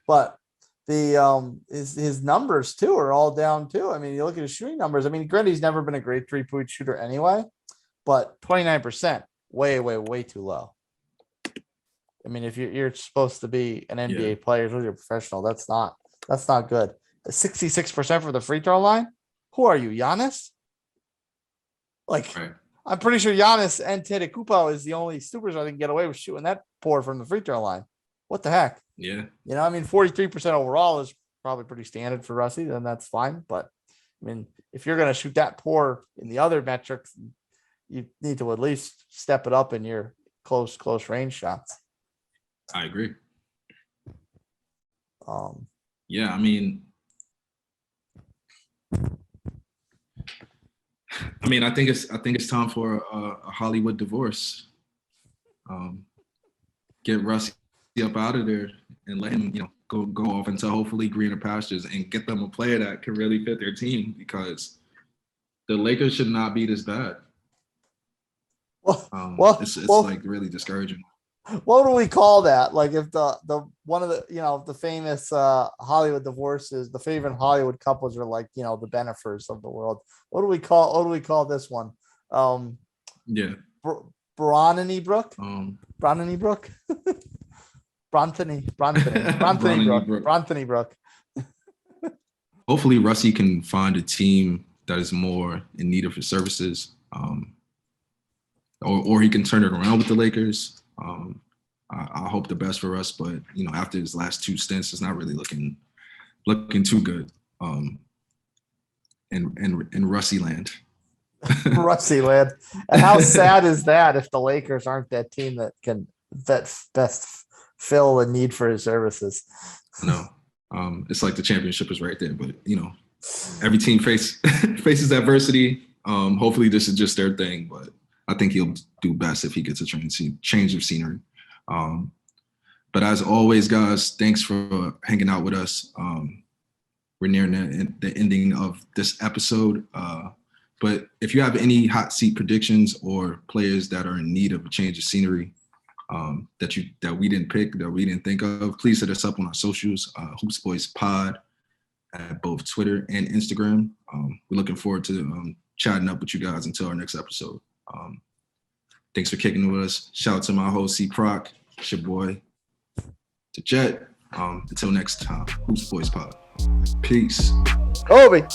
But the his numbers too are all down too. I mean, you look at his shooting numbers. I mean, granted, he's never been a great 3-point shooter anyway, but 29%, way too low. I mean, if you're supposed to be an NBA player, you're a professional. That's not good. 66% for the free throw line. Who are you, Giannis? Like, right. I'm pretty sure Giannis Antetokounmpo is the only superstar that can get away with shooting that poor from the free throw line. What the heck? Yeah. 43% overall is probably pretty standard for Russie, then that's fine. But I mean, if you're going to shoot that poor in the other metrics, you need to at least step it up in your close range shots. I agree. Yeah, I mean, I think it's time for a Hollywood divorce. Get Russie up out of there and let him, go off into hopefully greener pastures and get them a player that can really fit their team because the Lakers should not be this bad. It's like really discouraging. What do we call that? Like if the one of the the famous Hollywood divorces, the favorite Hollywood couples are like the Benefers of the world. What do we call this one? Bronny Brook. Bronny Brook. Bronthony Brook. Hopefully Russie can find a team that is more in need of his services, or he can turn it around with the Lakers. I hope the best for us, but after his last two stints, it's not really looking too good. In Russie land. Russie land. And how sad is that if the Lakers aren't that team that can best fill the need for his services? No. It's like the championship is right there, but every team faces adversity. Hopefully this is just their thing, but I think he'll do best if he gets a change of scenery. But as always, guys, thanks for hanging out with us. We're nearing the ending of this episode. But if you have any hot seat predictions or players that are in need of a change of scenery that we didn't pick, that we didn't think of, please hit us up on our socials, Hoops Boys Pod at both Twitter and Instagram. We're looking forward to chatting up with you guys until our next episode. Thanks for kicking with us. Shout out to my host, CProc. It's your boy, to Jet. Until next time, Who's Boys Pod. Peace. Kobe.